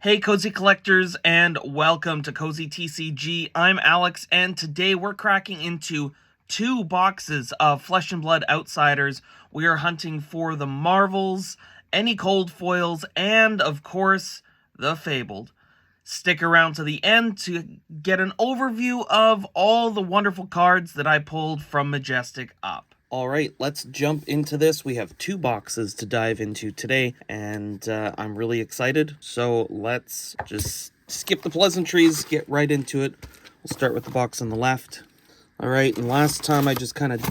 Hey Cozy Collectors, and welcome to Cozy TCG. I'm Alex, and today we're cracking into 2 boxes of Flesh and Blood Outsiders. We are hunting for the Marvels, any cold foils, and of course, the Fabled. Stick around to the end to get an overview of all the wonderful cards that I pulled from Majestic Up. Alright, let's jump into this. We have 2 boxes to dive into today, and I'm really excited. So let's just skip the pleasantries, get right into it. We'll start with the box on the left. Alright, and last time I just kind of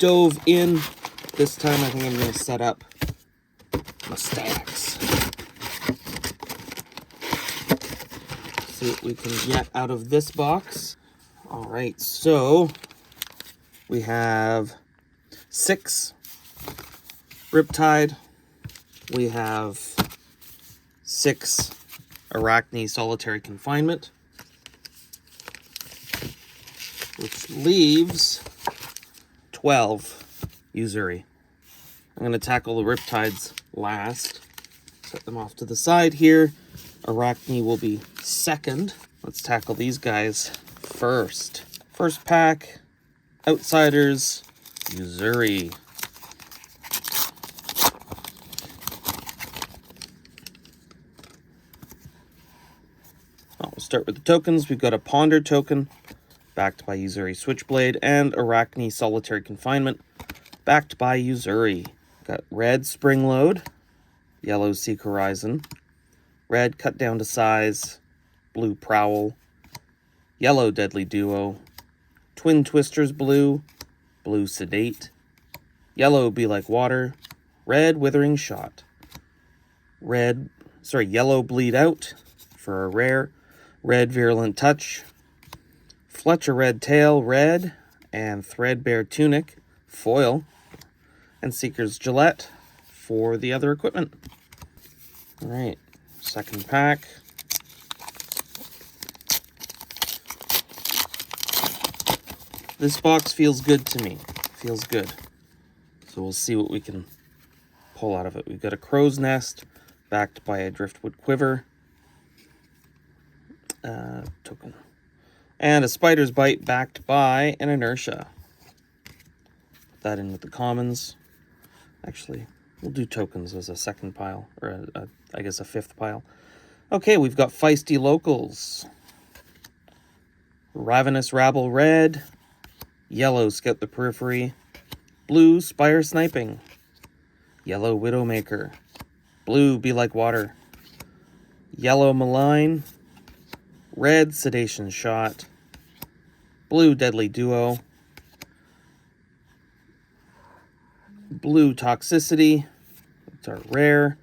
dove in. This time I think I'm going to set up my stacks. See what we can get out of this box. Alright, so we have 6 Riptide. We have 6 Arachne Solitary Confinement, which leaves 12 Yuzuri. I'm going to tackle the Riptides last. Set them off to the side here. Arachne will be second. Let's tackle these guys first. First pack, Outsiders, Yuzuri. We'll start with the tokens. We've got a Ponder token, backed by Yuzuri Switchblade, and Arachne Solitary Confinement, backed by Yuzuri. Got red Springload, yellow Seek Horizon, red Cut Down to Size, blue Prowl, yellow Deadly Duo, Twin Twisters blue, blue Sedate, yellow Be Like Water, red Withering Shot, yellow Bleed Out for a rare, red Virulent Touch, Fletcher Red Tail red, and Threadbare Tunic foil, and Seeker's Gillette for the other equipment. Alright, second pack. This box feels good to me. Feels good. So we'll see what we can pull out of it. We've got a Crow's Nest, backed by a Driftwood Quiver. Token. And a Spider's Bite, backed by an Inertia. Put that in with the commons. Actually, we'll do tokens as a second pile, or I guess a fifth pile. Okay, we've got Feisty Locals. Ravenous Rabble red, yellow Scout the Periphery, blue Spire Sniping, yellow Widowmaker, blue Be Like Water, yellow Malign, red Sedation Shot, blue Deadly Duo, blue Toxicity, that's our rare,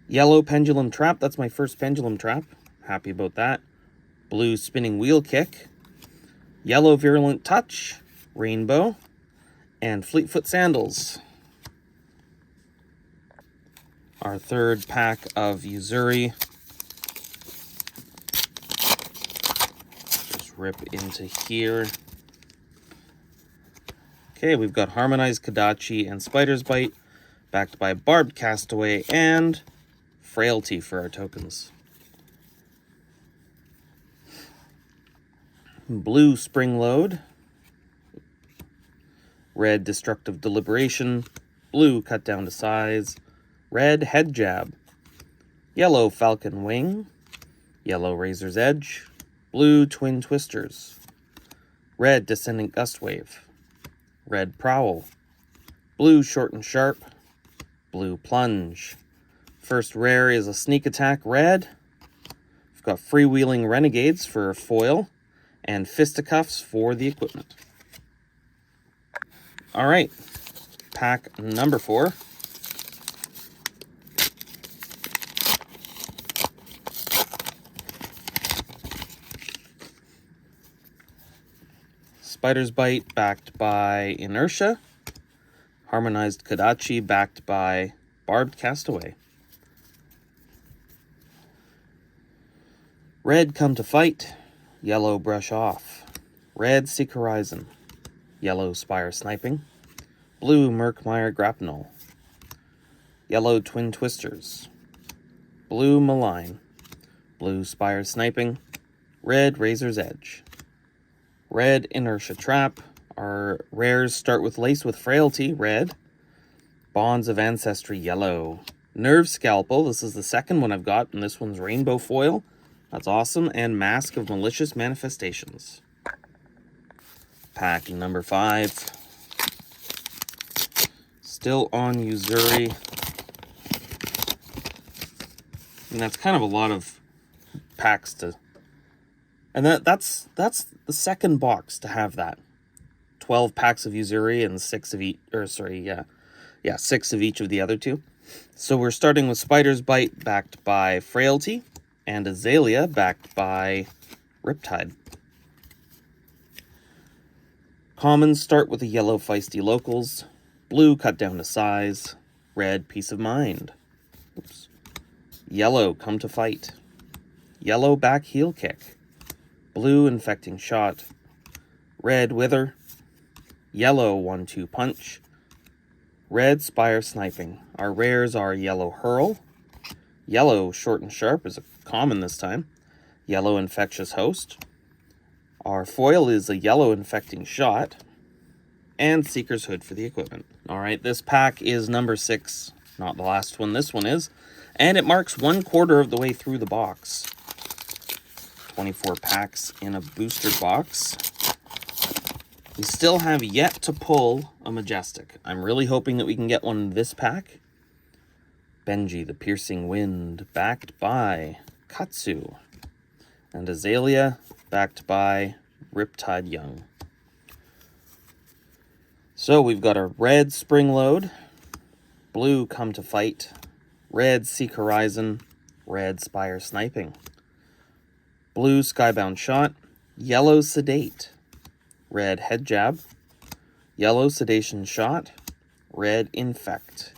yellow Pendulum Trap, that's my first Pendulum Trap, happy about that, blue Spinning Wheel Kick, yellow Virulent Touch, rainbow, and Fleetfoot Sandals. Our third pack of Yuzuri. Just rip into here. Okay, we've got Harmonized Kadachi and Spider's Bite, backed by Barbed Castaway and Frailty for our tokens. Blue Springload, red Destructive Deliberation, blue Cut Down to Size, red Head Jab, yellow Falcon Wing, yellow Razor's Edge, blue Twin Twisters, red Descendant Gust Wave, red Prowl, blue Short and Sharp, blue Plunge. First rare is a Sneak Attack red. We've got Freewheeling Renegades for a foil, and Fisticuffs for the equipment. Alright, pack number 4. Spider's Bite, backed by Inertia. Harmonized Kadachi, backed by Barbed Castaway. Red Come to Fight, yellow Brush Off, red Seek Horizon, yellow Spire Sniping, blue Murkmire Grapnel, yellow Twin Twisters, blue Malign, Blue Spire Sniping. Red Razor's Edge. Red Inertia Trap. Our rares start with Lace with Frailty, red. Bonds of Ancestry, yellow. Nerve Scalpel, this is the second one I've got, and this one's rainbow foil. That's awesome. And Mask of Malicious Manifestations. Pack number 5. Still on Uzuri. And that's kind of a lot of packs to... And that's the second box to have that. 12 packs of Uzuri and 6 of each... Or, sorry, yeah, 6 of each of the other two. So we're starting with Spider's Bite, backed by Frailty, and Azalea, backed by Riptide. Commons start with the yellow Feisty Locals, blue Cut Down to Size, red Peace of Mind. Oops. Yellow Come to Fight, yellow Back Heel Kick, blue Infecting Shot, red Wither, yellow 1-2 Punch, red Spire Sniping. Our rares are yellow Hurl, yellow Short and Sharp is a common this time, yellow Infectious Host. Our foil is a yellow Infecting Shot, and Seeker's Hood for the equipment. Alright, this pack is number 6, not the last one, this one is, and it marks 1/4 of the way through the box. 24 packs in a booster box. We still have yet to pull a Majestic. I'm really hoping that we can get one in this pack. Benji the Piercing Wind, backed by Katsu. And Azalea, backed by Riptide Young. So we've got a red Spring Load, blue Come to Fight, red Seek Horizon, red Spire Sniping, blue Skybound Shot, yellow Sedate, red Head Jab, yellow Sedation Shot, red Infect,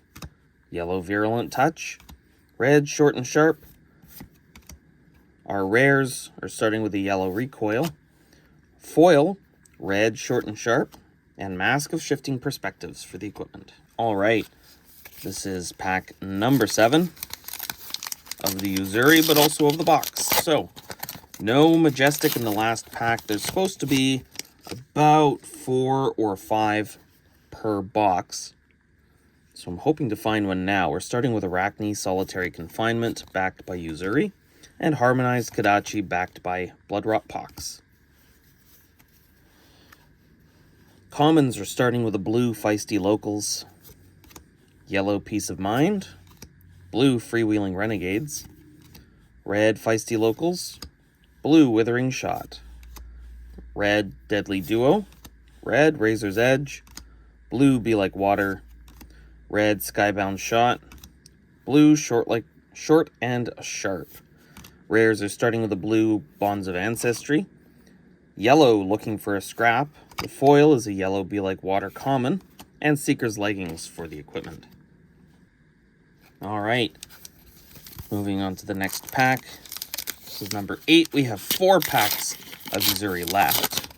yellow Virulent Touch, red Short and Sharp. Our rares are starting with the yellow Recoil, foil, red Short and Sharp, and Mask of Shifting Perspectives for the equipment. All right, this is pack number 7 of the Uzuri, but also of the box. So, no Majestic in the last pack. There's supposed to be about 4 or 5 per box. So I'm hoping to find one now. We're starting with Arachne Solitary Confinement, backed by Uzuri, and Harmonized Kodachi, backed by Bloodrot Pox. Commons are starting with a blue Feisty Locals, yellow Peace of Mind, blue Freewheeling Renegades, red Feisty Locals, blue Withering Shot, red Deadly Duo, red Razor's Edge, blue Be Like Water, red Skybound Shot, blue Short and Sharp. Rares are starting with the blue Bonds of Ancestry, yellow Looking for a Scrap, the foil is a yellow Be Like Water common, and Seeker's Leggings for the equipment. Alright, moving on to the next pack. This is number 8. We have 4 packs of Uzuri left.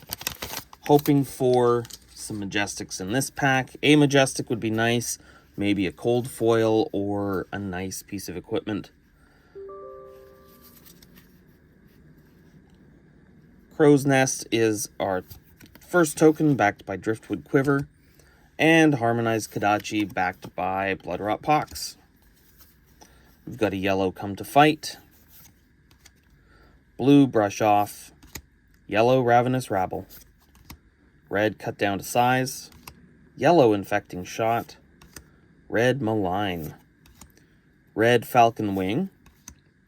Hoping for some Majestics in this pack. A Majestic would be nice, maybe a cold foil or a nice piece of equipment. Crow's Nest is our first token, backed by Driftwood Quiver, and Harmonized Kodachi, backed by Bloodrot Pox. We've got a yellow Come to Fight, blue Brush Off, yellow Ravenous Rabble, red Cut Down to Size, yellow Infecting Shot, red Malign, red Falcon Wing,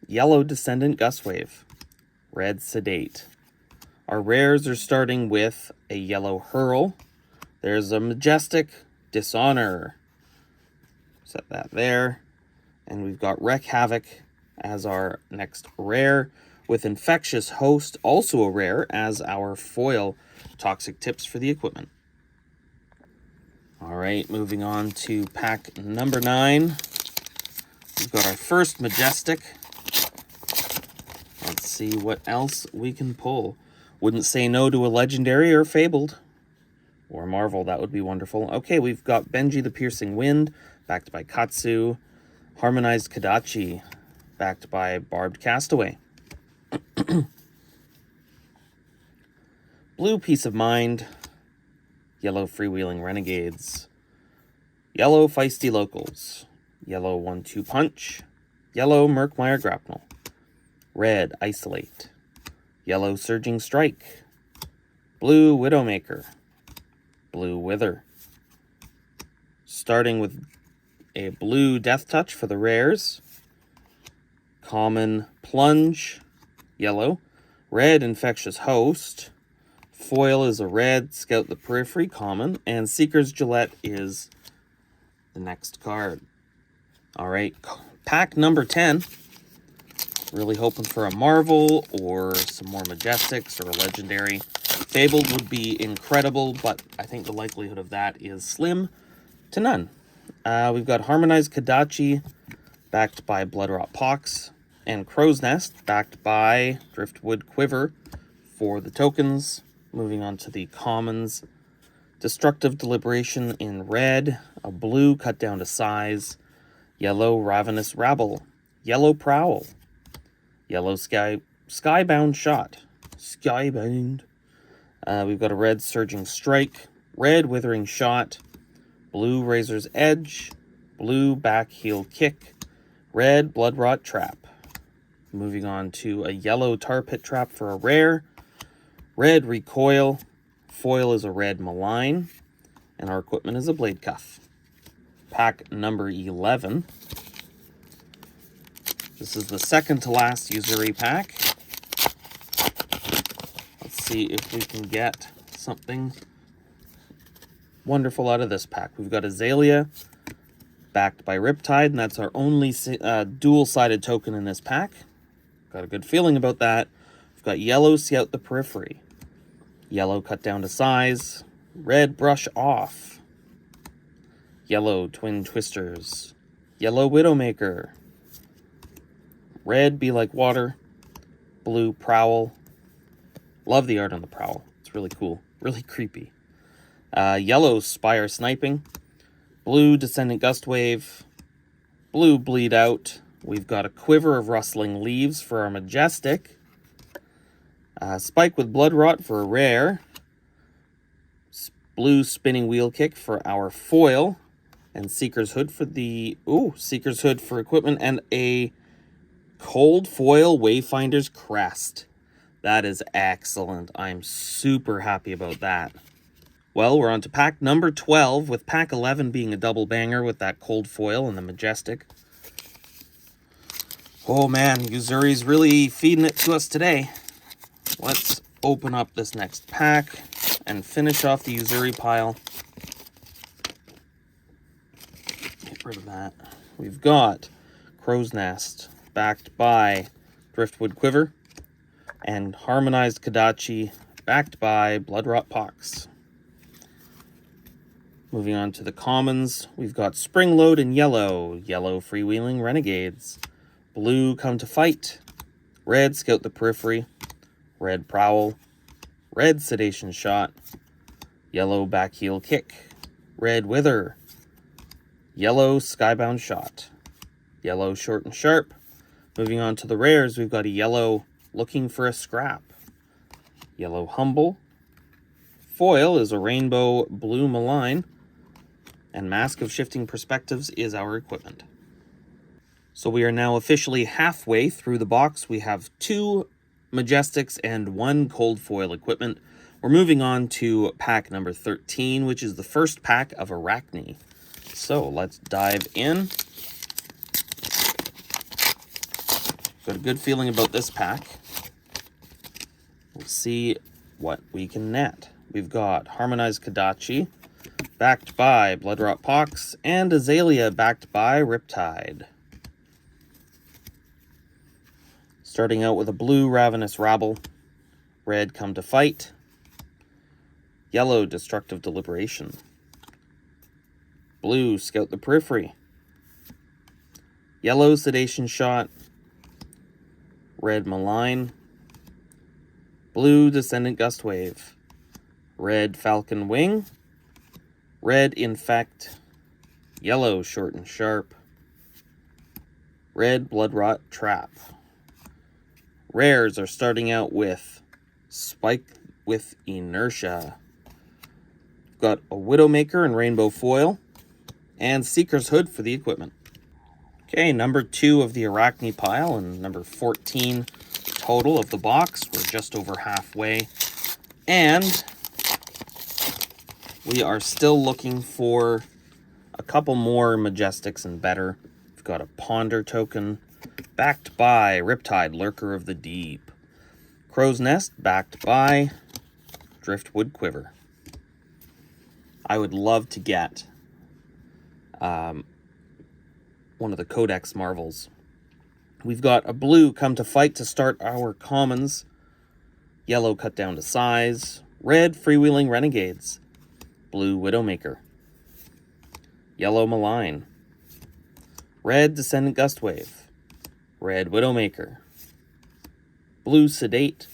yellow Descendant Gustwave, red Sedate. Our rares are starting with a yellow Hurl. There's a Majestic Dishonor. Set that there. And we've got Wreck Havoc as our next rare, with Infectious Host, also a rare, as our foil Toxic Tips for the equipment. Alright, moving on to pack number 9. We've got our first Majestic. Let's see what else we can pull. Wouldn't say no to a Legendary or Fabled. Or Marvel, that would be wonderful. Okay, we've got Benji the Piercing Wind, backed by Katsu. Harmonized Kodachi, backed by Barbed Castaway. Blue Peace of Mind. Yellow Freewheeling Renegades. Yellow Feisty Locals. Yellow 1-2 Punch. Yellow Murkmire Grapnel. Red Isolate. Yellow Surging Strike. Blue Widowmaker. Blue Wither. Starting with a blue Death Touch for the rares. Common Plunge. Yellow. Red Infectious Host. Foil is a red, Scout the Periphery, common, and Seeker's Gillette is the next card. All right, pack number 10. Really hoping for a Marvel or some more Majestics or a Legendary. Fabled would be incredible, but I think the likelihood of that is slim to none. We've got Harmonized Kadachi, backed by Bloodrot Pox, and Crow's Nest, backed by Driftwood Quiver for the tokens. Moving on to the commons. Destructive Deliberation in red. A blue cut down to size. Yellow Ravenous Rabble. Yellow Prowl. Yellow Skybound Shot. Skybound. We've got a red Surging Strike. Red Withering Shot. Blue Razor's Edge. Blue Back Heel Kick. Red Bloodrot Trap. Moving on to a yellow Tar Pit Trap for a rare. Red Recoil. Foil is a red Malign. And our equipment is a Blade Cuff. Pack number 11. This is the second to last Usuri pack. Let's see if we can get something wonderful out of this pack. We've got Azalea, backed by Riptide, and that's our only dual-sided token in this pack. Got a good feeling about that. We've got Yellow Scout the Periphery. Yellow cut down to size. Red Brush Off. Yellow Twin Twisters. Yellow Widowmaker. Red Be Like Water. Blue Prowl. Love the art on the Prowl. It's really cool. Really creepy. Yellow Spire Sniping. Blue Descendant Gustwave. Blue Bleed Out. We've got a Quiver of Rustling Leaves for our Majestic. Spike with Bloodrot for a rare. Blue Spinning Wheel Kick for our foil. And Seeker's Hood for the... Seeker's Hood for equipment. And a Cold Foil Wayfinder's Crest. That is excellent. I'm super happy about that. Well, we're on to pack number 12, with pack 11 being a double banger with that Cold Foil and the Majestic. Oh man, Usuri's really feeding it to us today. Let's open up this next pack and finish off the Usuri pile. Get rid of that. We've got Crow's Nest, backed by Driftwood Quiver, and Harmonized Kadachi, backed by Bloodrot Pox. Moving on to the commons, we've got Springload in yellow, Yellow Freewheeling Renegades, Blue Come to Fight, Red Scout the Periphery, Red Prowl, Red Sedation Shot, Yellow Back Heel Kick, Red Wither, Yellow Skybound Shot, Yellow Short and Sharp. Moving on to the rares, we've got a Yellow Looking for a Scrap, Yellow Humble, Foil is a Rainbow Blue Malign, and Mask of Shifting Perspectives is our equipment. So we are now officially halfway through the box. We have 2 Majestics and 1 Cold Foil equipment. We're moving on to pack number 13, which is the first pack of Arachne. So let's dive in. Got a good feeling about this pack. We'll see what we can net. We've got Harmonized Kadachi, backed by Bloodrot Pox, and Azalea, backed by Riptide. Starting out with a blue Ravenous Rabble, red Come to Fight, yellow Destructive Deliberation, blue Scout the Periphery, yellow Sedation Shot, red Malign, blue Descendant Gustwave, red Falcon Wing, red Infect, yellow Short and Sharp, red Bloodrot Trap, Rares are starting out with Spike with Inertia. We've got a Widowmaker in rainbow foil, and Seeker's Hood for the equipment. Okay, number 2 of the Arachne pile, and number 14 total of the box. We're just over halfway. And we are still looking for a couple more Majestics and better. We've got a Ponder token, backed by Riptide, Lurker of the Deep. Crow's Nest, backed by Driftwood Quiver. I would love to get one of the Codex Marvels. We've got a blue Come to Fight to start our commons. Yellow Cut Down to Size. Red Freewheeling Renegades. Blue Widowmaker. Yellow Malign. Red Descendant Gustwave. Red Widowmaker. Blue Sedate.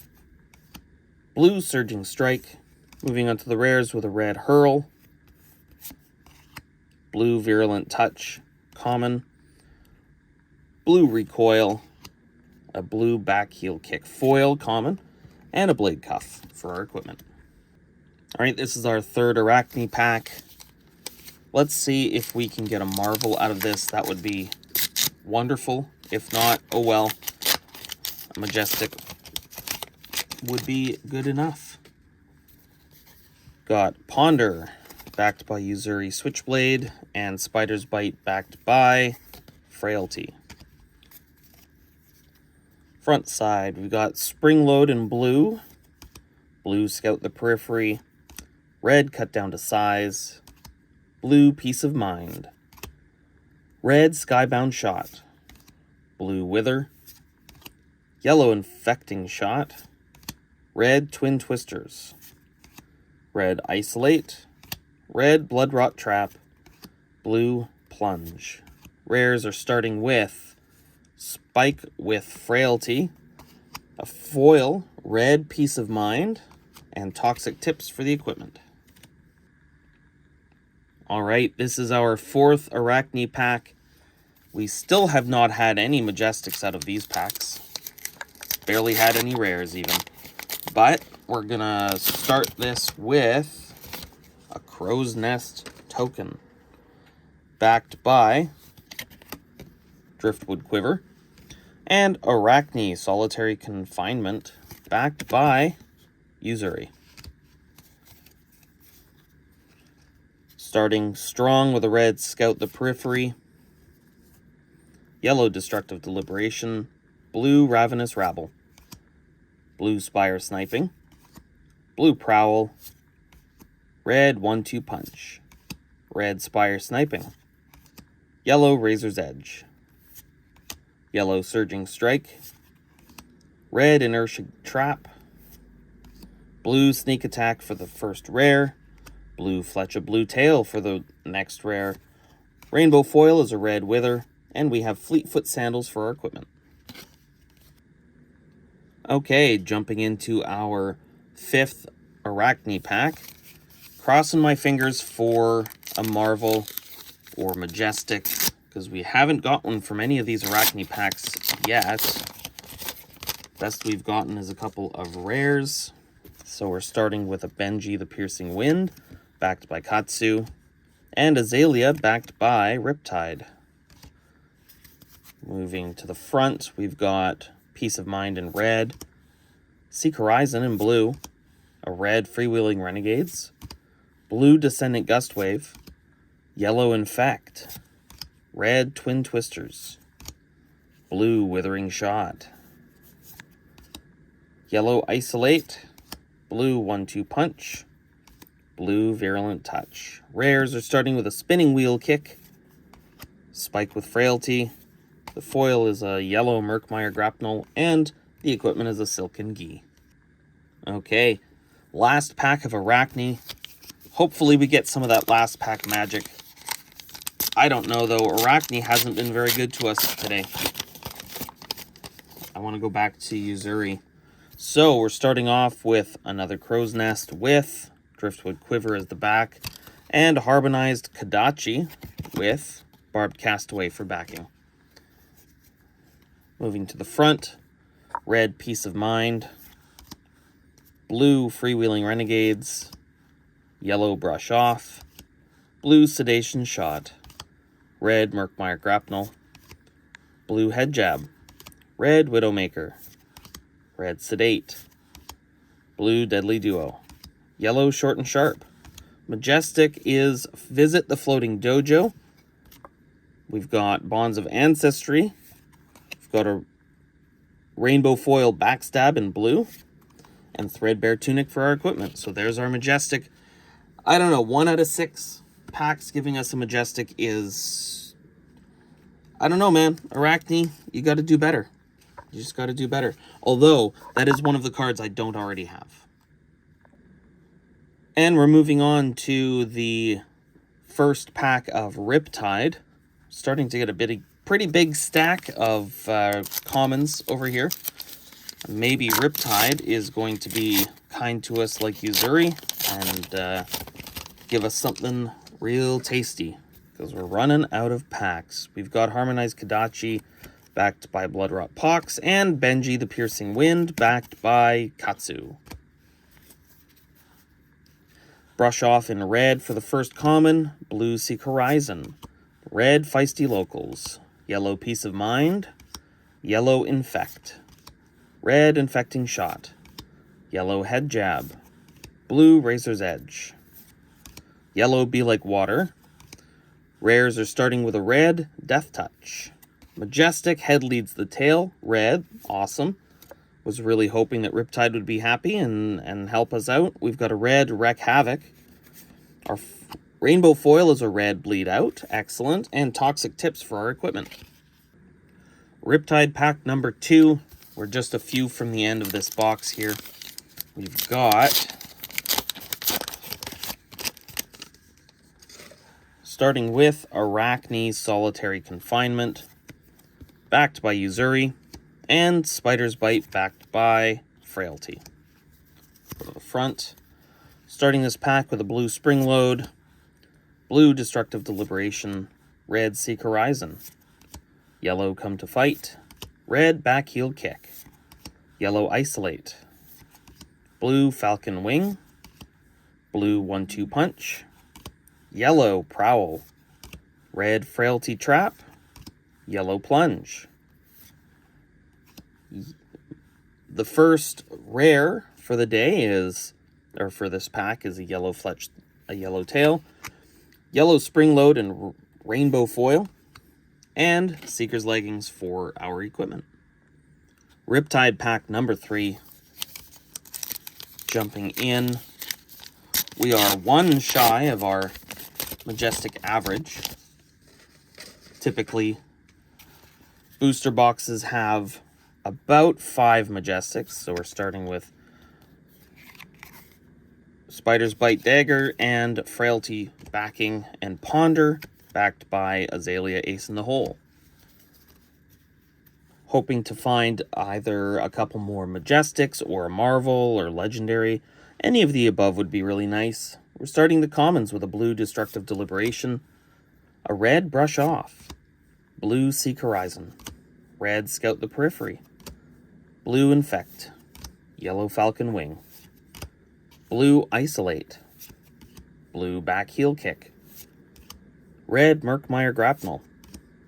Blue Surging Strike. Moving on to the rares with a red Hurl. Blue Virulent Touch. Common. Blue Recoil. A blue Back Heel Kick foil common. And a Blade Cuff for our equipment. Alright, this is our third Arachne pack. Let's see if we can get a Marvel out of this. That would be wonderful. If not, oh well. A Majestic would be good enough. Got Ponder, backed by Uzuri Switchblade, and Spider's Bite, backed by Frailty. Front side, we've got Springload in blue, blue Scout the Periphery, red Cut Down to Size, blue Peace of Mind, red Skybound Shot, blue Wither, yellow Infecting Shot, red Twin Twisters, red Isolate, red Bloodrot Trap, blue Plunge. Rares are starting with Spike with Frailty, a foil red Peace of Mind, and Toxic Tips for the equipment. Alright, this is our fourth Arachne pack. We still have not had any Majestics out of these packs. Barely had any rares even. But we're gonna start this with a Crow's Nest token, backed by Driftwood Quiver, and Arachne Solitary Confinement, backed by Uzuri. Starting strong with a red Scout the Periphery, yellow Destructive Deliberation, blue Ravenous Rabble, blue Spire Sniping, blue Prowl, red 1-2 Punch, red Spire Sniping, yellow Razor's Edge, yellow Surging Strike, red Inertia Trap, blue Sneak Attack for the first rare, blue Fletch of Blue Tail for the next rare, rainbow foil is a red Wither, and we have Fleetfoot Sandals for our equipment. Okay, jumping into our fifth Arachne pack. Crossing my fingers for a Marvel or Majestic, because we haven't got one from any of these Arachne packs yet. Best we've gotten is a couple of rares. So we're starting with a Benji the Piercing Wind, backed by Katsu, and Azalea, backed by Riptide. Moving to the front, we've got Peace of Mind in red, Seek Horizon in blue, a red Freewheeling Renegades, blue Descendant Gustwave, yellow Infect, red Twin Twisters, blue Withering Shot, yellow Isolate, blue 1-2 Punch, blue Virulent Touch. Rares are starting with a Spinning Wheel Kick, Spike with Frailty, the foil is a yellow Murkmire Grapnel, and the equipment is a Silken Gi. Okay, last pack of Arachne. Hopefully we get some of that last pack magic. I don't know though, Arachne hasn't been very good to us today. I want to go back to Uzuri. So we're starting off with another Crow's Nest with Driftwood Quiver as the back, and Harmonized Kadachi with Barbed Castaway for backing. Moving to the front, red Peace of Mind, blue Freewheeling Renegades, yellow Brush Off, blue Sedation Shot, red Murkmire Grapnel, blue Head Jab, red Widowmaker, red Sedate, blue Deadly Duo, yellow Short and Sharp. Majestic is Visit the Floating Dojo. We've got Bonds of Ancestry. We've got a Rainbow Foil Backstab in blue, and Threadbare Tunic for our equipment. So there's our Majestic. I don't know, 1 out of 6 packs giving us a Majestic is... I don't know, man. Arachne, you got to do better. You just got to do better. Although, that is one of the cards I don't already have. And we're moving on to the first pack of Riptide. Starting to get a pretty big stack of commons over here. Maybe Riptide is going to be kind to us like Yuzuri and give us something real tasty, because we're running out of packs. We've got Harmonized Kodachi, backed by Bloodrot Pox, and Benji the Piercing Wind, backed by Katsu. Brush Off in red for the first common, blue Seek Horizon, red Feisty Locals, yellow Peace of Mind, yellow Infect, red Infecting Shot, yellow Head Jab, blue Razor's Edge, yellow Be Like Water. Rares are starting with a red Death Touch. Majestic Head Leads the Tail, red, awesome. Was really hoping that Riptide would be happy and help us out. We've got a red Wreck Havoc. Our Rainbow Foil is a red Bleed Out, excellent. And Toxic Tips for our equipment. Riptide pack number 2. We're just a few from the end of this box here. We've got... starting with Arachne Solitary Confinement, backed by Yuzuri, and Spider's Bite, backed by Frailty. Go to the front. Starting this pack with a blue Spring Load, blue Destructive Deliberation, red Seek Horizon, yellow Come to Fight, red Back Heel Kick, yellow Isolate, blue Falcon Wing, blue 1-2 Punch, yellow Prowl, red Frailty Trap, yellow Plunge. The first rare for the day is, or for this pack, is a yellow tail, yellow Spring Load and Rainbow Foil, and Seeker's Leggings for our equipment. Riptide pack number 3. Jumping in. We are 1 shy of our Majestic average. Typically, booster boxes have about 5 Majestics, so we're starting with Spider's Bite Dagger and Frailty backing, and Ponder backed by Azalea Ace in the Hole. Hoping to find either a couple more Majestics or a Marvel or Legendary. Any of the above would be really nice. We're starting the commons with a blue Destructive Deliberation, a red Brush Off, blue Seek Horizon, red Scout the Periphery, blue Infect, yellow Falcon Wing, blue Isolate, blue Back Heel Kick, red Murkmire Grapnel,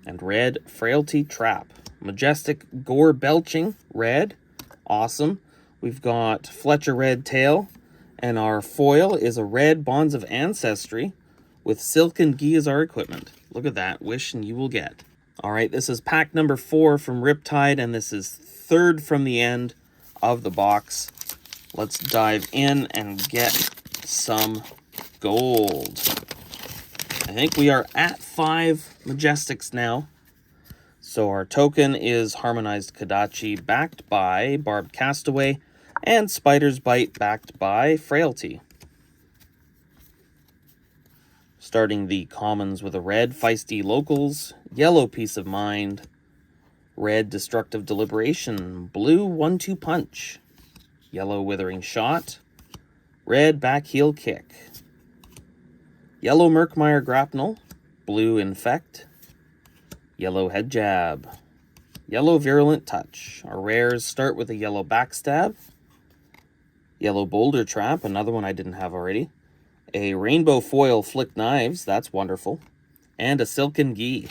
and red Frailty Trap. Majestic Gore Belching, red, awesome. We've got Fletcher Red Tail, and our foil is a red Bonds of Ancestry with Silken Gi as our equipment. Look at that, wish and you will get. All right, this is pack number 4 from Riptide, and this is 3rd from the end of the box. Let's dive in and get some gold. I think we are at 5 Majestics now. So our token is Harmonized Kodachi, backed by Barbed Castaway, and Spider's Bite, backed by Frailty. Starting the commons with a red Feisty Locals, yellow Peace of Mind, red Destructive Deliberation, blue 1-2 Punch, yellow Withering Shot, red Back Heel Kick, yellow Murkmire Grapnel, blue Infect, yellow Head Jab, Yellow Virulent Touch. Our rares start with a yellow Backstab, yellow Boulder Trap, another one I didn't have already, a Rainbow Foil Flick Knives, that's wonderful, and a Silken Ghee.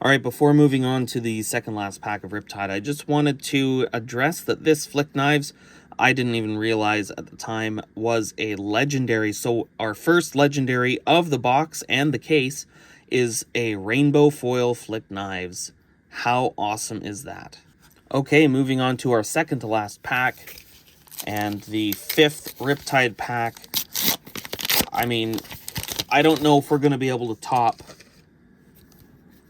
Alright, before moving on to the second last pack of Riptide, I just wanted to address that this Flick Knives, I didn't even realize at the time, was a legendary. So our first legendary of the box and the case is a Rainbow Foil Flick Knives. How awesome is that? Okay, moving on to our second to last pack, and the fifth Riptide pack. I mean, I don't know if we're going to be able to top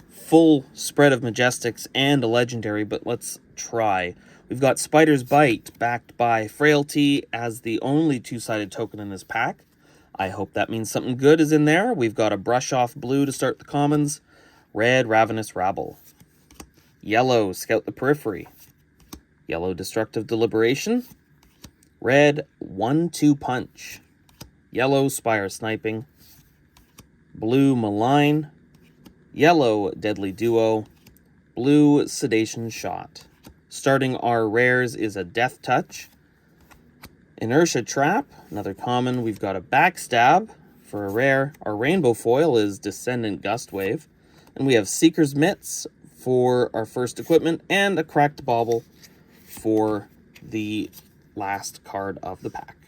full spread of Majestics and a legendary, but let's try. We've got Spider's Bite, backed by Frailty, as the only two-sided token in this pack. I hope that means something good is in there. We've got a Brush Off Blue to start the commons, red Ravenous Rabble, yellow Scout the Periphery, yellow Destructive Deliberation, red 1-2 Punch, yellow Spire Sniping, blue Malign, yellow Deadly Duo, blue Sedation Shot. Starting our rares is a Death Touch, Inertia Trap, another common. We've got a Backstab for a rare. Our Rainbow Foil is Descendant Gust Wave. And we have Seeker's Mitts for our first equipment, and a Cracked Bauble for the last card of the pack.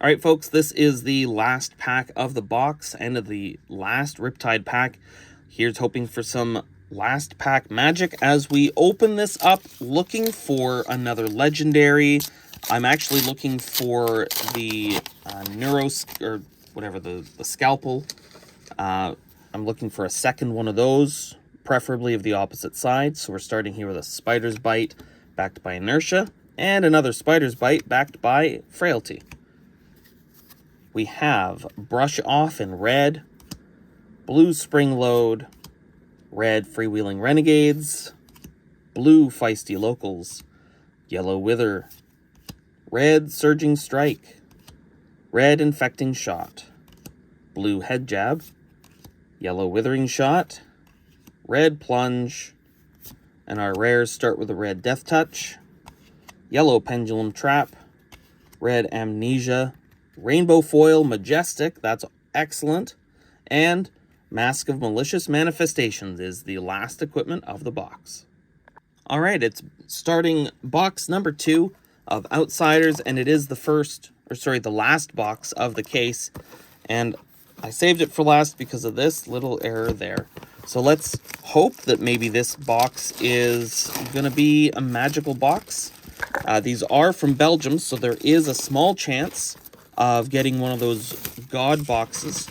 Alright folks, this is the last pack of the box, and of the last Riptide pack. Here's hoping for some last pack magic as we open this up, looking for another legendary. I'm actually looking for the the Scalpel. I'm looking for a second one of those, preferably of the opposite side. So we're starting here with a Spider's Bite, backed by Inertia, and another Spider's Bite, backed by Frailty. We have Brush Off in red, blue Spring Load, red Freewheeling Renegades, blue Feisty Locals, yellow Wither, red Surging Strike, red Infecting Shot, blue Head Jab, yellow Withering Shot, red Plunge, and our rares start with a red Death Touch, yellow Pendulum Trap, red Amnesia, Rainbow Foil Majestic, that's excellent, and Mask of Malicious Manifestations is the last equipment of the box. Alright, it's starting box number 2 of Outsiders, and it is the last box of the case, and I saved it for last because of this little error there. So let's hope that maybe this box is going to be a magical box. These are from Belgium, so there is a small chance of getting one of those God boxes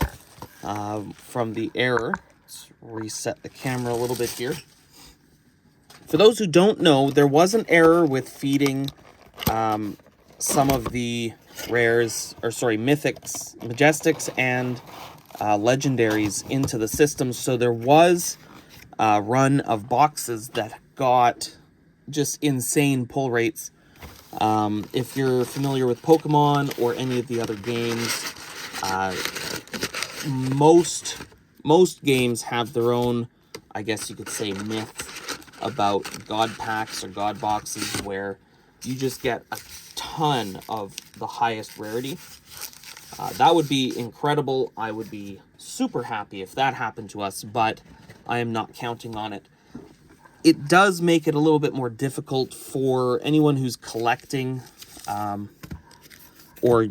from the error. Let's reset the camera a little bit here. For those who don't know, there was an error with feeding some of the rares, mythics, majestics, and legendaries into the system. So there was a run of boxes that got just insane pull rates. If you're familiar with Pokemon or any of the other games, most games have their own, I guess you could say, myth about God packs or God boxes where you just get a ton of the highest rarity. That would be incredible. I would be super happy if that happened to us, but I am not counting on it. It does make it a little bit more difficult for anyone who's collecting or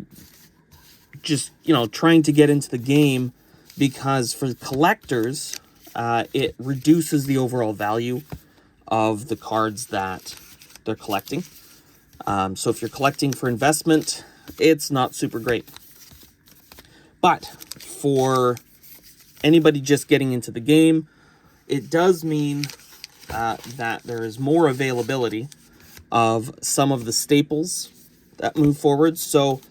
just, trying to get into the game, because for collectors, it reduces the overall value of the cards that they're collecting. So if you're collecting for investment, it's not super great. But for anybody just getting into the game, it does mean that there is more availability of some of the staples that move forward. So,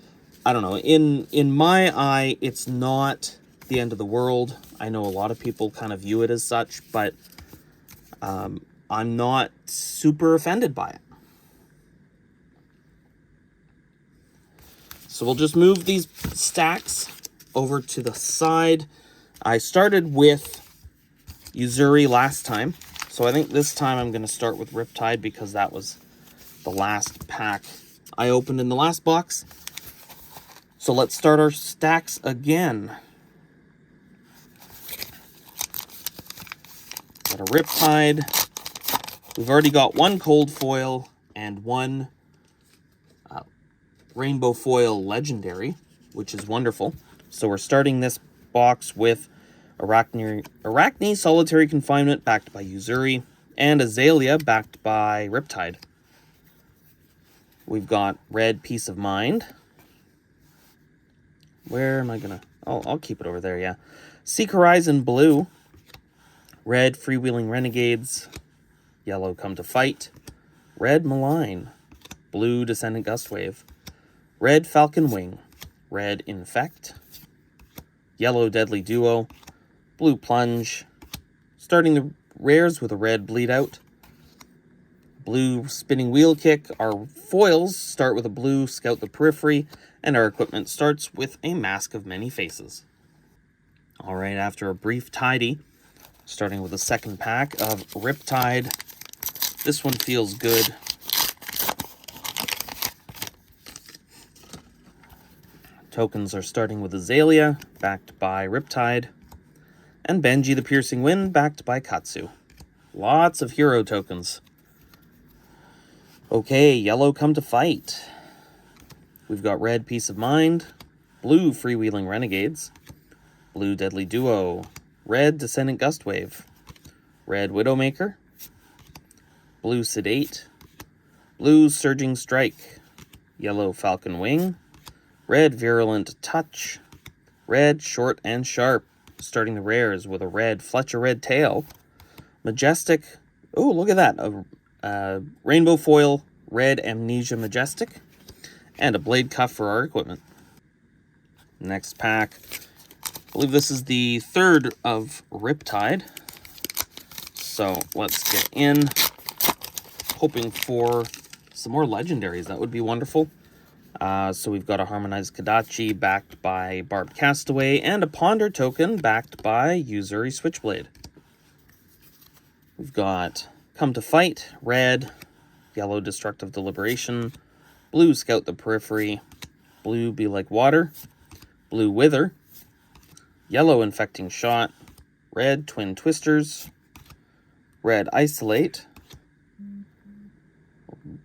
I don't know, in my eye, it's not the end of the world. I know a lot of people kind of view it as such, but I'm not super offended by it. So we'll just move these stacks over to the side. I started with Yuzuri last time, So I think this time I'm going to start with Riptide because that was the last pack I opened in the last box. So let's start our stacks again. Got a Riptide. We've already got one cold foil and one rainbow foil legendary, which is wonderful. So we're starting this box with Arachne Solitary Confinement backed by Uzuri and Azalea backed by Riptide. We've got red Peace of Mind. Where am I gonna... Oh, I'll keep it over there, yeah. Seek Horizon blue. Red Freewheeling Renegades. Yellow Come to Fight. Red Malign. Blue Descendant Gustwave. Red Falcon Wing. Red Infect. Yellow Deadly Duo. Blue Plunge. Starting the rares with a red Bleed Out. Blue Spinning Wheel Kick. Our foils start with a blue Scout the Periphery, and our equipment starts with a Mask of Many Faces. Alright, after a brief tidy, starting with the second pack of Riptide. This one feels good. Tokens are starting with Azalea, backed by Riptide, and Benji the Piercing Wind, backed by Katsu. Lots of hero tokens. Okay, yellow Come to Fight. We've got red Peace of Mind, blue Freewheeling Renegades, blue Deadly Duo, red Descendant Gustwave, red Widowmaker, blue Sedate, blue Surging Strike, yellow Falcon Wing, red Virulent Touch, red Short and Sharp, starting the rares with a red Fletcher Red Tail, Majestic, oh look at that, a rainbow foil, red Amnesia Majestic, and a Blade Cuff for our equipment. Next pack, I believe this is the third of Riptide, so let's get in, hoping for some more legendaries. That would be wonderful. So we've got a Harmonized Kodachi backed by Barbed Castaway and a Ponder token backed by Uzuri Switchblade. We've got Come to Fight, red, yellow Destructive Deliberation, blue Scout the Periphery, blue Be Like Water, blue Wither, yellow Infecting Shot, red Twin Twisters, red Isolate,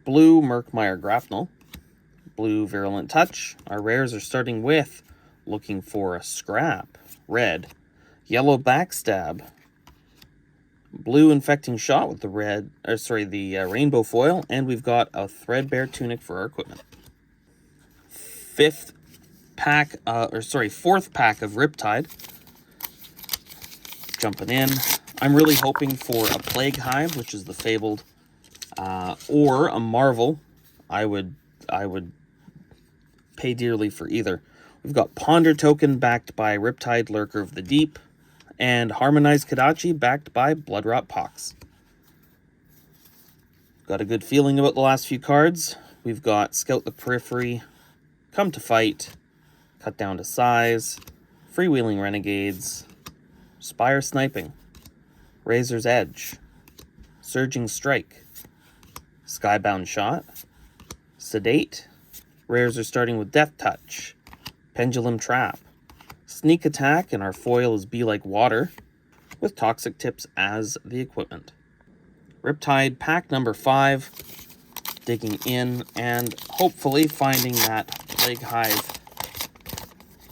blue Murkmire Grapnel, blue Virulent Touch. Our rares are starting with looking for a Scrap, red, yellow Backstab, blue Infecting Shot with the red, the rainbow foil, and we've got a Threadbare Tunic for our equipment. Fourth pack of Riptide. Jumping in. I'm really hoping for a Plague Hive, which is the fabled, or a Marvel. I would pay dearly for either. We've got Ponder token backed by Riptide Lurker of the Deep, and Harmonized Kodachi backed by Bloodrot Pox. Got a good feeling about the last few cards. We've got Scout the Periphery, Come to Fight, Cut Down to Size, Freewheeling Renegades, Spire Sniping, Razor's Edge, Surging Strike, Skybound Shot, Sedate, rares are starting with Death Touch, Pendulum Trap, Sneak Attack, and our foil is Be Like Water, with Toxic Tips as the equipment. Riptide pack number 5, digging in and hopefully finding that Plague Hive.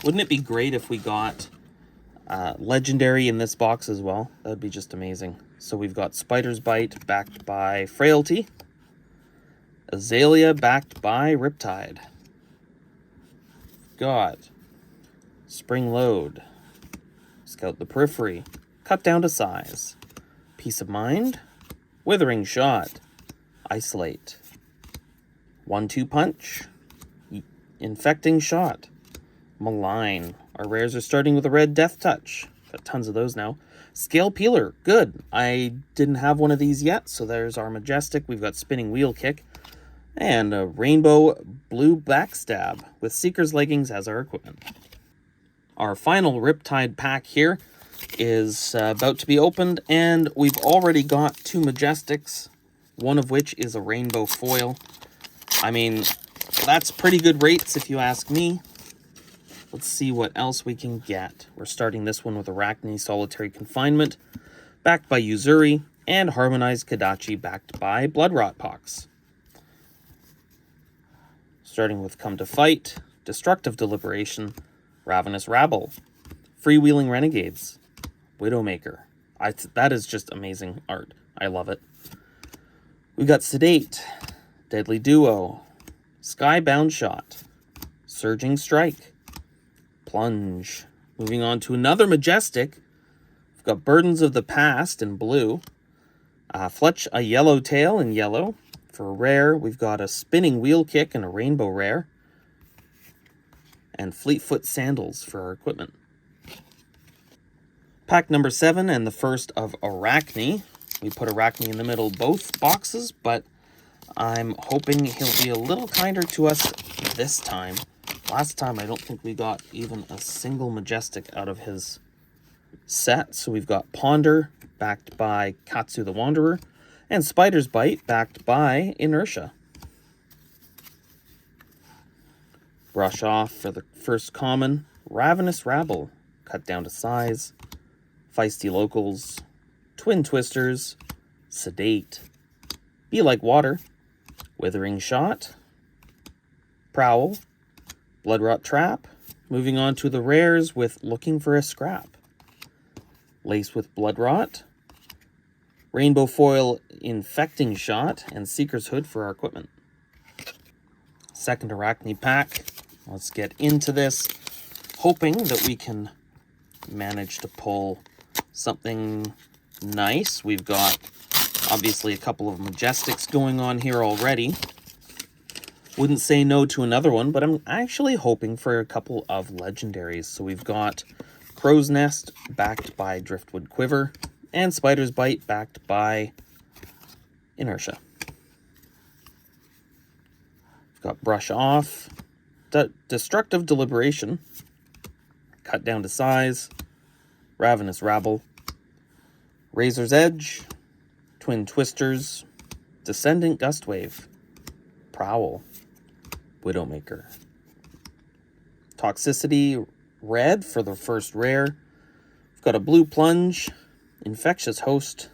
Wouldn't it be great if we got Legendary in this box as well? That would be just amazing. So we've got Spider's Bite backed by Frailty, Azalea backed by Riptide. Got Spring Load, Scout the Periphery, Cut Down to Size, Peace of Mind, Withering Shot, Isolate, 1-2 Punch, Infecting Shot, Malign. Our rares are starting with a red Death Touch. Got tons of those now. Scale Peeler, good. I didn't have one of these yet, so there's our Majestic. We've got Spinning Wheel Kick, and a Rainbow Blue Backstab with Seeker's Leggings as our equipment. Our final Riptide pack here. is about to be opened, and we've already got 2 Majestics, one of which is a rainbow foil. I mean, that's pretty good rates if you ask me. Let's see what else we can get. We're starting this one with Arachne Solitary Confinement, backed by Uzuri, and Harmonized Kadachi, backed by Bloodrot Pox. Starting with Come to Fight, Destructive Deliberation, Ravenous Rabble, Freewheeling Renegades, Widowmaker. That is just amazing art. I love it. We got Sedate, Deadly Duo, Skybound Shot, Surging Strike, Plunge. Moving on to another Majestic. We've got Burdens of the Past in blue. Fletch a Yellowtail in yellow. For a rare, we've got a Spinning Wheel Kick and a Rainbow Rare. And Fleetfoot Sandals for our equipment. Pack number 7 and the first of Arachne. We put Arachne in the middle of both boxes, but I'm hoping he'll be a little kinder to us this time. Last time, I don't think we got even a single Majestic out of his set. So we've got Ponder, backed by Katsu the Wanderer, and Spider's Bite, backed by Inertia. Brush Off for the first common, Ravenous Rabble, cut down to size, Feisty Locals, Twin Twisters, Sedate, Be Like Water, Withering Shot, Prowl, Bloodrot Trap. Moving on to the rares with Looking for a Scrap, Lace with Bloodrot, Rainbow Foil Infecting Shot, and Seeker's Hood for our equipment. Second Arachne pack. Let's get into this, hoping that we can manage to pull something nice. We've got obviously a couple of Majestics going on here already. Wouldn't say no to another one, but I'm actually hoping for a couple of Legendaries. So we've got Crow's Nest, backed by Driftwood Quiver, and Spider's Bite, backed by Inertia. We've got Brush Off, Destructive Deliberation, cut down to size, Ravenous Rabble, Razor's Edge, Twin Twisters, Descendant Gustwave, Prowl, Widowmaker. Toxicity red for the first rare. We've got a blue Plunge, Infectious Host.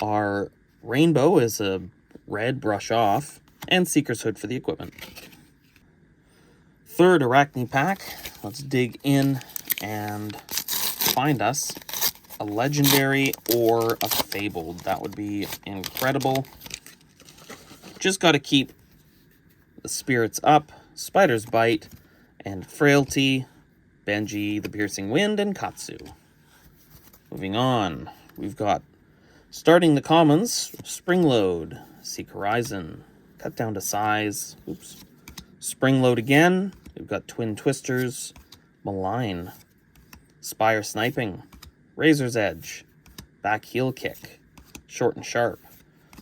Our rainbow is a red Brush Off, and Seeker's Hood for the equipment. Third Arachne pack. Let's dig in and find us a Legendary or a Fabled. That would be incredible. Just got to keep the spirits up. Spider's Bite and Frailty, Benji, the Piercing Wind, and Katsu. Moving on, we've got, starting the commons, Springload, Seek Horizon, cut down to size, Springload again. We've got Twin Twisters, Malign, Spire Sniping, Razor's Edge, Back Heel Kick, Short and Sharp.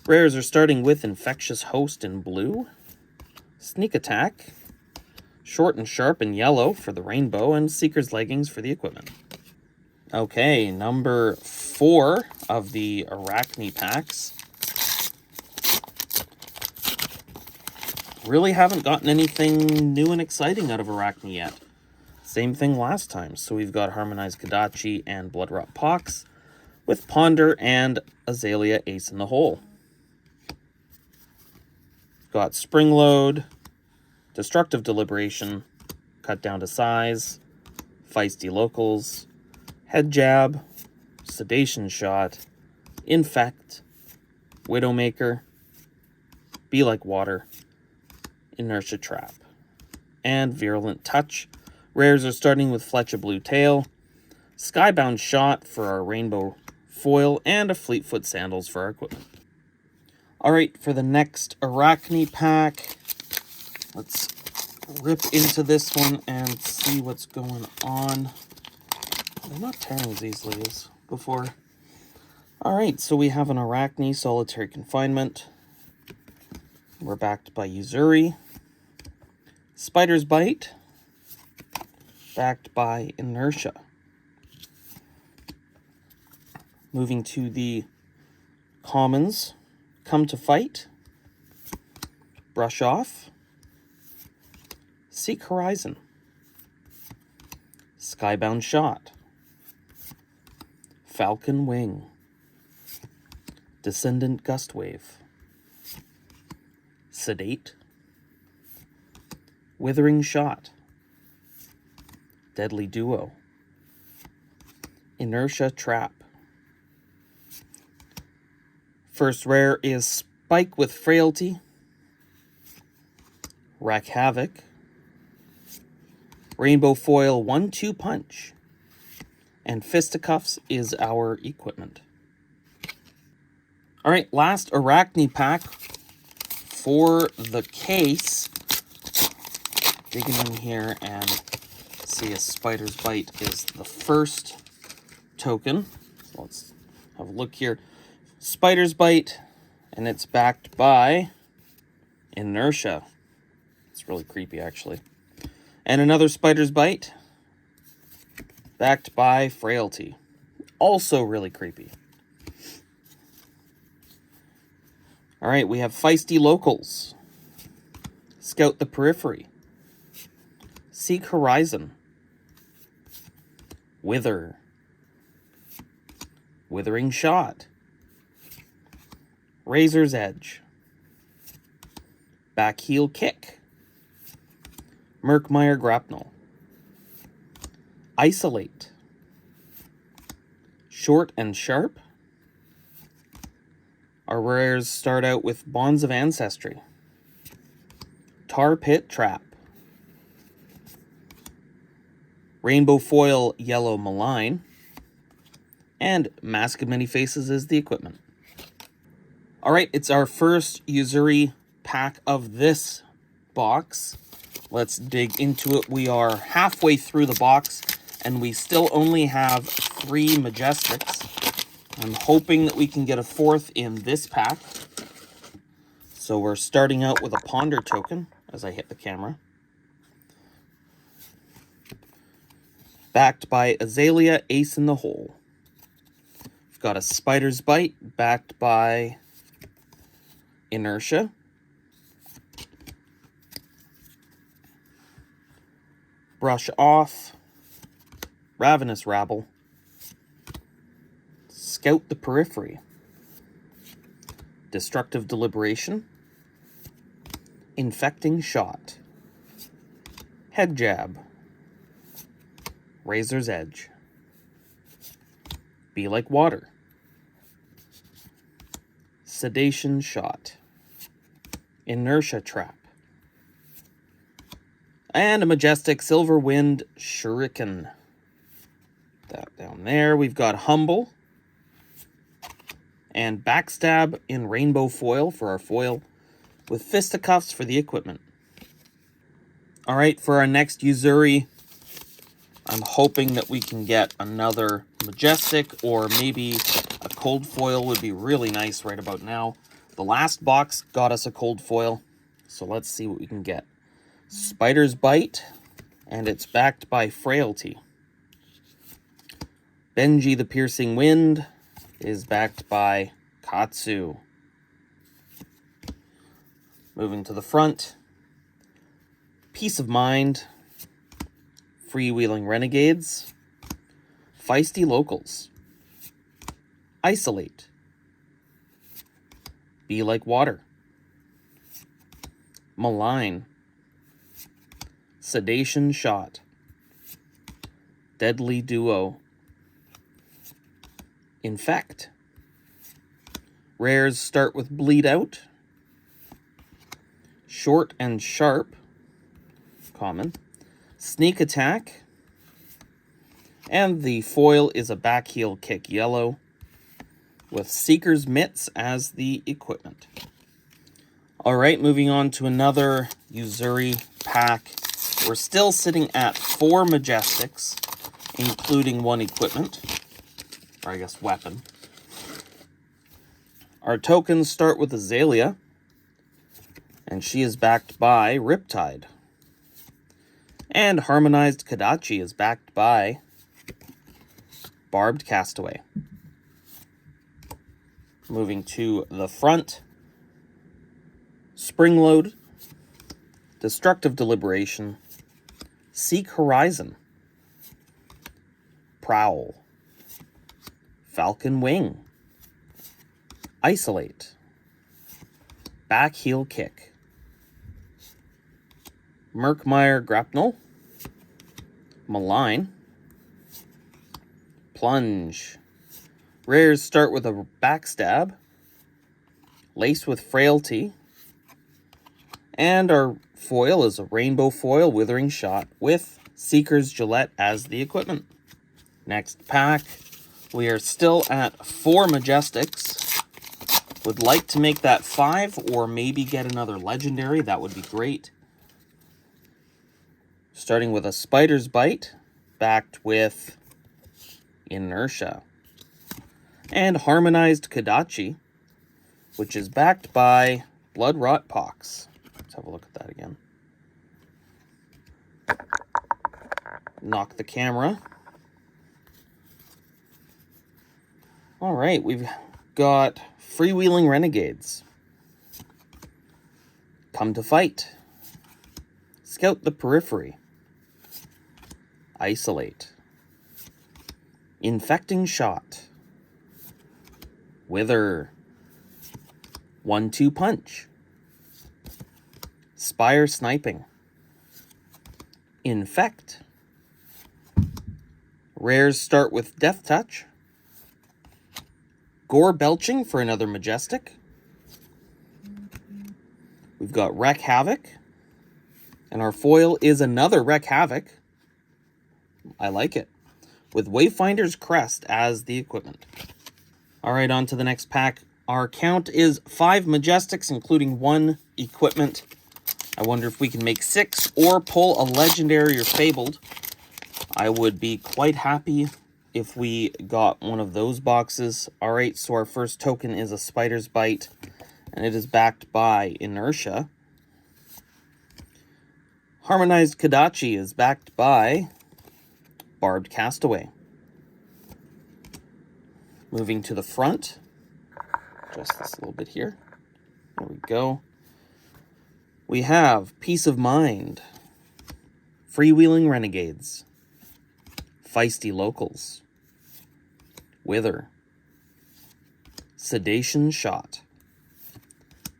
Rares are starting with Infectious Host in blue, Sneak Attack, Short and Sharp in yellow for the rainbow, and Seeker's Leggings for the equipment. Okay, number 4 of the Arachne packs. Really haven't gotten anything new and exciting out of Arachne yet. Same thing last time. So we've got Harmonized Kadachi and Bloodrot Pox, with Ponder and Azalea Ace in the Hole. Got Springload, Destructive Deliberation, cut down to size, Feisty Locals, Head Jab, Sedation Shot, Infect, Widowmaker, Be Like Water, Inertia Trap, and Virulent Touch. Rares are starting with Fletch a Blue Tail, Skybound Shot for our rainbow foil, and a Fleetfoot Sandals for our equipment. Alright, for the next Arachne pack, let's rip into this one and see what's going on. They're not tearing as easily as before. Alright, so we have an Arachne Solitary Confinement. We're backed by Uzuri. Spider's Bite, backed by Inertia. Moving to the commons. Come to Fight. Brush Off. Seek Horizon. Skybound Shot. Falcon Wing. Descendant Gustwave. Sedate. Withering Shot. Deadly Duo. Inertia Trap. First rare is Spike with Frailty. Wreak Havoc. Rainbow Foil 1-2 Punch. And Fisticuffs is our equipment. Alright, last Arachne pack for the case. Digging in here and see a Spider's Bite is the first token. So let's have a look here. Spider's Bite, and it's backed by Inertia. It's really creepy, actually. And another Spider's Bite, backed by Frailty. Also really creepy. Alright, we have Feisty Locals. Scout the Periphery. Seek Horizon. Wither. Withering Shot. Razor's Edge. Backheel Kick. Murkmire Grapnel. Isolate. Short and Sharp. Our rares start out with Bonds of Ancestry. Tar Pit Trap. Rainbow Foil Yellow Malign. And Mask of Many Faces is the equipment. Alright, it's our first Yuzuri pack of this box. Let's dig into it. We are halfway through the box, and we still only have 3 Majestics. I'm hoping that we can get a 4th in this pack. So we're starting out with a Ponder token as I hit the camera. Backed by Azalea, Ace in the Hole. We've got a Spider's Bite, backed by Inertia. Brush Off. Ravenous Rabble. Scout the Periphery. Destructive Deliberation. Infecting Shot. Head Jab. Razor's Edge. Be Like Water. Sedation Shot. Inertia Trap. And a Majestic Silver Wind Shuriken. That down there. We've got Humble. And Backstab in Rainbow Foil for our foil, with Fisticuffs for the equipment. Alright, for our next Yuzuri, I'm hoping that we can get another Majestic, or maybe a cold foil would be really nice right about now. The last box got us a cold foil, so let's see what we can get. Spider's Bite, and it's backed by Frailty. Benji the Piercing Wind is backed by Katsu. Moving to the front, Peace of Mind, Freewheeling Renegades, Feisty Locals, Isolate, Be Like Water, Malign, Sedation Shot, Deadly Duo, Infect. Rares start with Bleed Out, Short and Sharp, common, Sneak Attack, and the foil is a Backheel Kick Yellow, with Seeker's Mitts as the equipment. Alright, moving on to another Yuzuri pack. We're still sitting at 4 Majestics, including 1 equipment. Or I guess weapon. Our tokens start with Azalea, and she is backed by Riptide. And Harmonized Kadachi is backed by Barbed Castaway. Moving to the front. Spring Load. Destructive Deliberation. Seek Horizon. Prowl. Falcon Wing. Isolate. Back Heel Kick. Murkmire Grapnel. Malign. Plunge. Rares start with a Backstab. Lace with Frailty. And our foil is a Rainbow Foil Withering Shot with Seeker's Gillette as the equipment. Next pack, we are still at 4 Majestics. Would like to make that 5 or maybe get another Legendary. That would be great. Starting with a Spider's Bite, backed with Inertia. And Harmonized Kodachi, which is backed by Bloodrot Pox. Let's have a look at that again. Knock the camera. All right, we've got Freewheeling Renegades. Come to Fight. Scout the Periphery. Isolate. Infecting Shot. Wither. 1-2 Punch. Spire Sniping. Infect. Rares start with Death Touch. Gore Belching for another Majestic. We've got Wreck Havoc. And our foil is another Wreck Havoc. I like it. With Wayfinder's Crest as the equipment. Alright, on to the next pack. Our count is 5 Majestics, including 1 equipment. I wonder if we can make 6 or pull a Legendary or Fabled. I would be quite happy if we got one of those boxes. Alright, so our first token is a Spider's Bite, and it is backed by Inertia. Harmonized Kodachi is backed by Barbed Castaway. Moving to the front. Adjust this a little bit here. There we go. We have Peace of Mind. Freewheeling Renegades. Feisty Locals. Wither. Sedation Shot.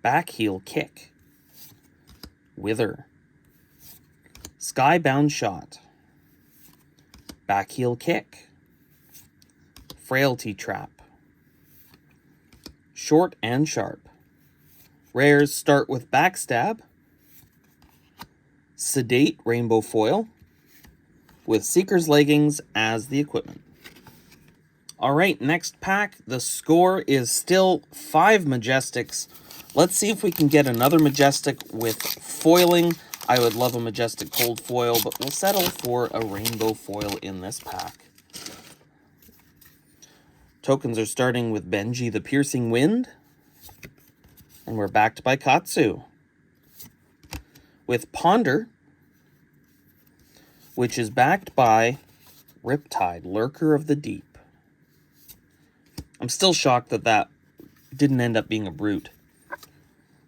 Backheel Kick. Wither. Skybound Shot. Backheel Kick. Frailty Trap. Short and Sharp. Rares start with Backstab. Sedate Rainbow Foil. With Seeker's Leggings as the equipment. Alright, next pack. The score is still 5 Majestics. Let's see if we can get another Majestic with foiling. I would love a Majestic Cold Foil, but we'll settle for a Rainbow Foil in this pack. Tokens are starting with Benji the Piercing Wind. And we're backed by Katsu. With Ponder, which is backed by Riptide, Lurker of the Deep. I'm still shocked that that didn't end up being a brute.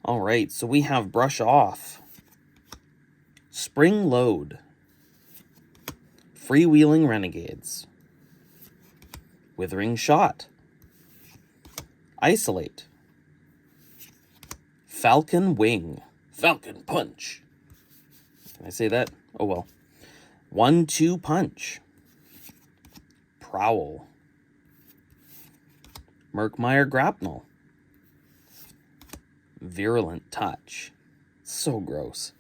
Alright, so we have Brush Off. Spring Load. Freewheeling Renegades. Withering Shot. Isolate. Falcon Wing. Falcon Punch. Can I say that? Oh well. 1-2 Punch. Prowl. Murkmire Grapnel. Virulent Touch. So gross.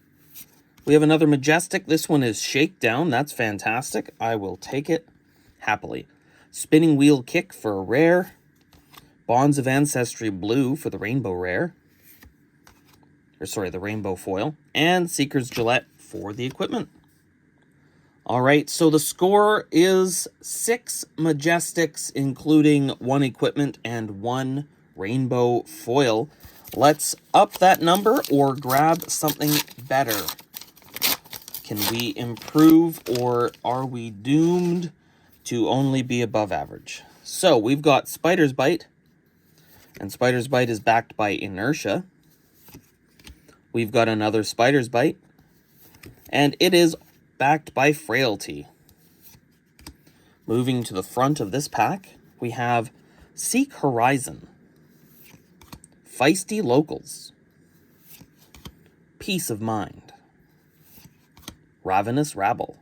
We have another Majestic. This one is Shakedown. That's fantastic. I will take it happily. Spinning Wheel Kick for a rare. Bonds of Ancestry Blue for the Rainbow Rare. Or sorry, the Rainbow Foil. And Seeker's Gillette for the equipment. Alright, so the score is 6 Majestics, including 1 equipment and 1 Rainbow Foil. Let's up that number or grab something better. Can we improve, or are we doomed to only be above average? So we've got Spider's Bite, And Spider's Bite is backed by Inertia. We've got another Spider's Bite. And it is backed by Frailty. Moving to the front of this pack, we have Seek Horizon, Feisty Locals, Peace of Mind, Ravenous Rabble,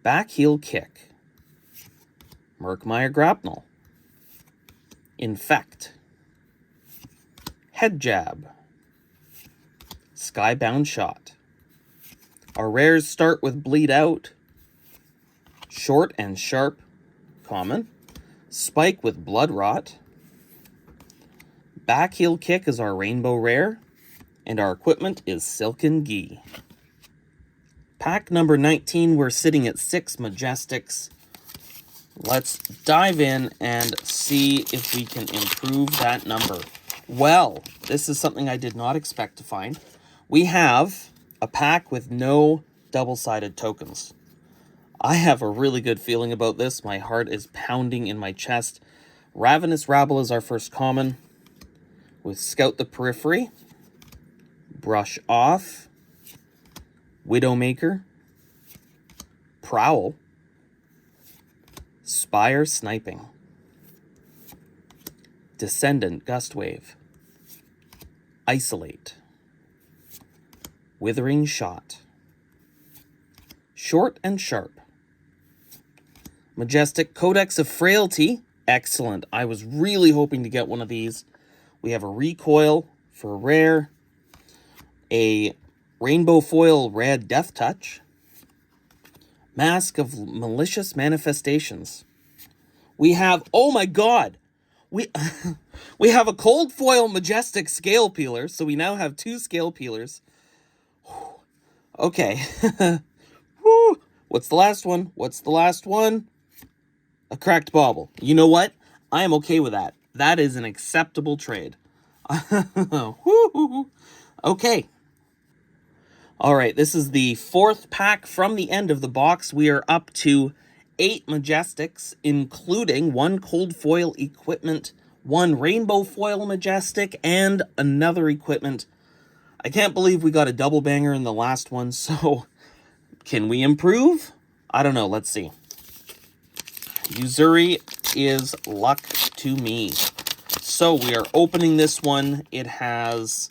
Backheel Kick, Murkmire Grapnel, Infect, Head Jab, Skybound Shot. Our rares start with Bleed Out, Short and Sharp, common, Spike with Bloodrot, Backheel Kick is our rainbow rare, and our equipment is Silken Gi. Pack number 19, we're sitting at 6 Majestics. Let's dive in and see if we can improve that number. Well, this is something I did not expect to find. We have a pack with no double-sided tokens. I have a really good feeling about this. My heart is pounding in my chest. Ravenous Rabble is our first common, with Scout the Periphery, Brush Off, Widowmaker, Prowl, Spire Sniping, Descendant Gustwave, Isolate, Withering Shot, Short and Sharp, Majestic Codex of Frailty. Excellent. I was really hoping to get one of these. We have a Recoil for a rare, a Rainbow Foil Red Death Touch, Mask of Malicious Manifestations. We have, oh my god, we have a Cold Foil Majestic Scale Peeler, so we now have 2 Scale Peelers. Okay. What's the last one? What's the last one? A Cracked Bauble. You know what? I am okay with that. That is an acceptable trade. Okay. All right, this is the 4th pack from the end of the box. We are up to 8 Majestics, including 1 Cold Foil Equipment, 1 Rainbow Foil Majestic, and another equipment. I can't believe we got a double banger in the last one, so can we improve? I don't know. Let's see. Uzuri is luck to me. So we are opening this one. It has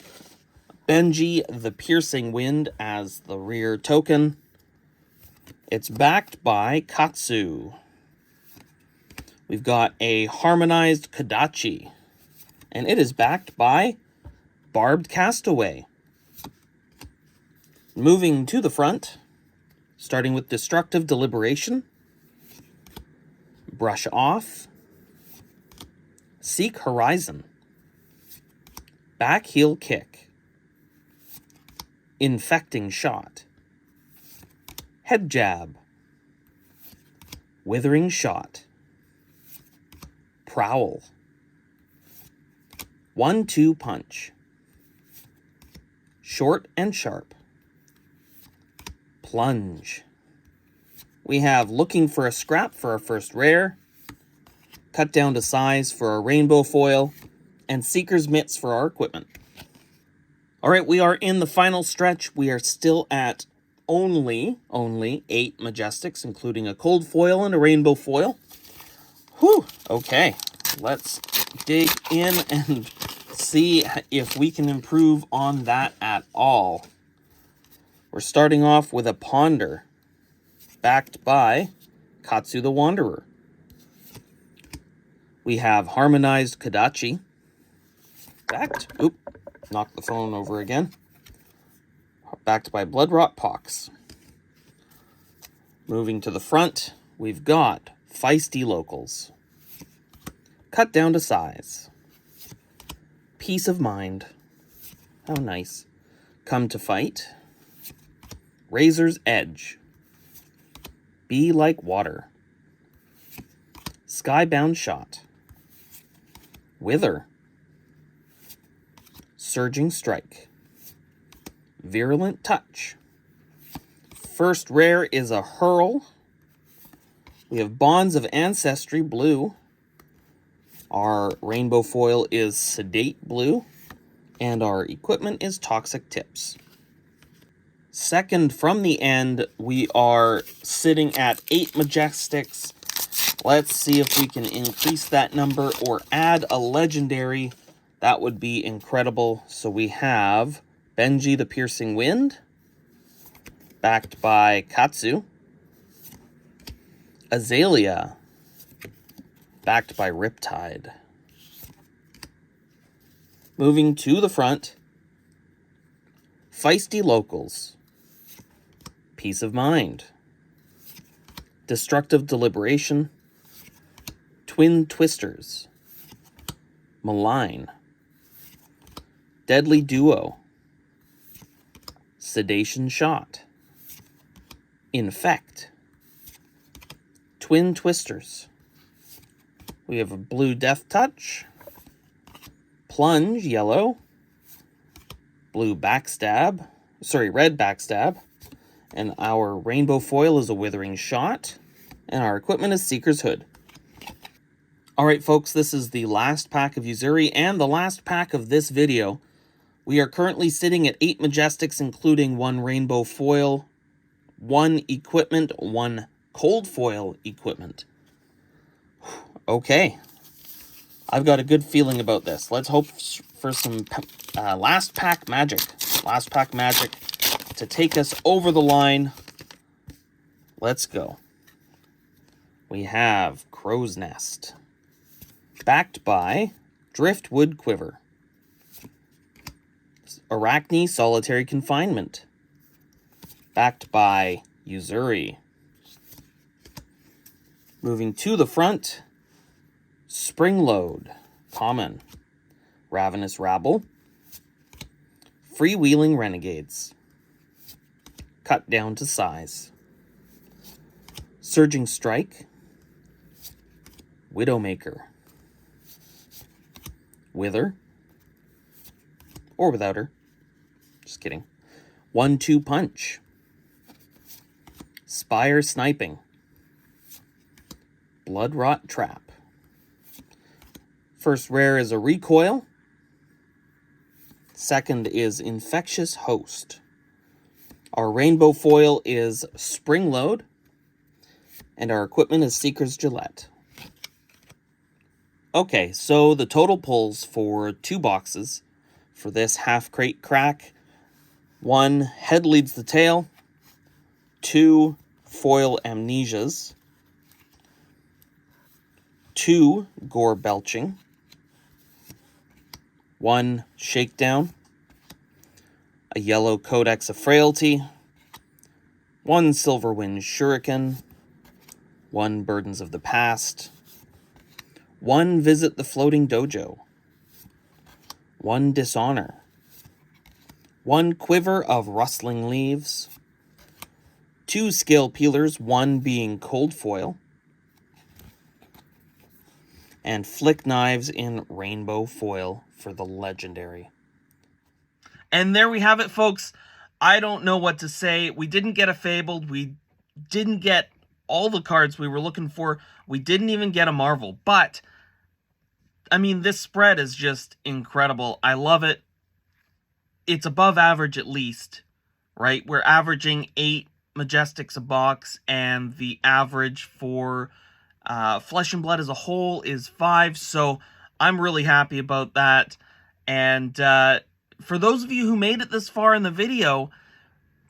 Benji the Piercing Wind as the rear token. It's backed by Katsu. We've got a Harmonized Kodachi. And it is backed by Barbed Castaway. Moving to the front, starting with Destructive Deliberation, Brush Off, Seek Horizon, Backheel Kick, Infecting Shot, Head Jab, Withering Shot, Prowl, 1-2 Punch, Short and Sharp, Plunge. We have Looking for a Scrap for our first rare, Cut Down to Size for our Rainbow Foil, and Seeker's Mitts for our equipment. Alright, we are in the final stretch. We are still at only 8 Majestics, including a Cold Foil and a Rainbow Foil. Whew, okay. Let's dig in and see if we can improve on that at all. We're starting off with a Ponder, backed by Katsu the Wanderer. We have Harmonized Kodachi, backed, knocked the phone over again, backed by Bloodrot Pox. Moving to the front, we've got Feisty Locals, Cut Down to Size, Peace of Mind, how nice, Come to Fight, Razor's Edge, Be Like Water, Skybound Shot, Wither, Surging Strike, Virulent Touch. First rare is a Hurl. We have Bonds of Ancestry Blue, Our rainbow foil is Sedate Blue, and our equipment is Toxic Tips. Second from the end, we are sitting at 8 Majestics. Let's see if we can increase that number or add a legendary. That would be incredible. So we have Benji the Piercing Wind, backed by Katsu. Azalea, backed by Riptide. Moving to the front, Feisty Locals, Peace of Mind, Destructive Deliberation, Twin Twisters, Malign, Deadly Duo, Sedation Shot, Infect, Twin Twisters. We have a Blue Death Touch, Plunge Yellow, Red Backstab, and our rainbow foil is a Withering Shot, and our equipment is Seeker's Hood. Alright folks, this is the last pack of Yuzuri and the last pack of this video. We are currently sitting at 8 Majestics, including 1 rainbow foil, 1 equipment, 1 cold foil equipment. Okay, I've got a good feeling about this. Let's hope for some last pack magic. Last pack magic to take us over the line. Let's go. We have Crow's Nest, backed by Driftwood Quiver. Arachne Solitary Confinement, backed by Yuzuri. Moving to the front, Springload, common. Ravenous Rabble, Freewheeling Renegades, cut down to size. Surging Strike, Widowmaker, Wither, or without her, just kidding. 1-2 Punch, Spire Sniping, Bloodrot Trap. First rare is a Recoil. Second is Infectious Host. Our rainbow foil is Springload, and our equipment is Seeker's Gillette. Okay, so the total pulls for 2 boxes for this half crate crack: 1 Head Leads the Tail, 2 Foil Amnesias, 2 Gore Belching, 1 Shakedown, a yellow Codex of Frailty, 1 Silverwind Shuriken, 1 Burdens of the Past, 1 Visit the Floating Dojo, 1 Dishonor, 1 Quiver of Rustling Leaves, 2 Scale Peelers, 1 being cold foil, and Flick Knives in rainbow foil for the legendary. And there we have it, folks. I don't know what to say. We didn't get a Fabled. We didn't get all the cards we were looking for. We didn't even get a Marvel. But, I mean, this spread is just incredible. I love it. It's above average at least, right? We're averaging 8 Majestics a box, and the average for Flesh and Blood as a whole is 5, so I'm really happy about that. And for those of you who made it this far in the video,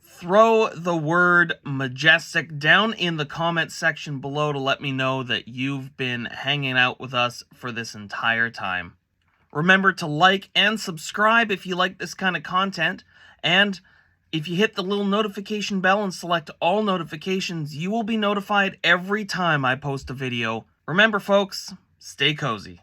throw the word Majestic down in the comment section below to let me know that you've been hanging out with us for this entire time. Remember to like and subscribe if you like this kind of content, and if you hit the little notification bell and select all notifications, you will be notified every time I post a video. Remember, folks, stay cozy.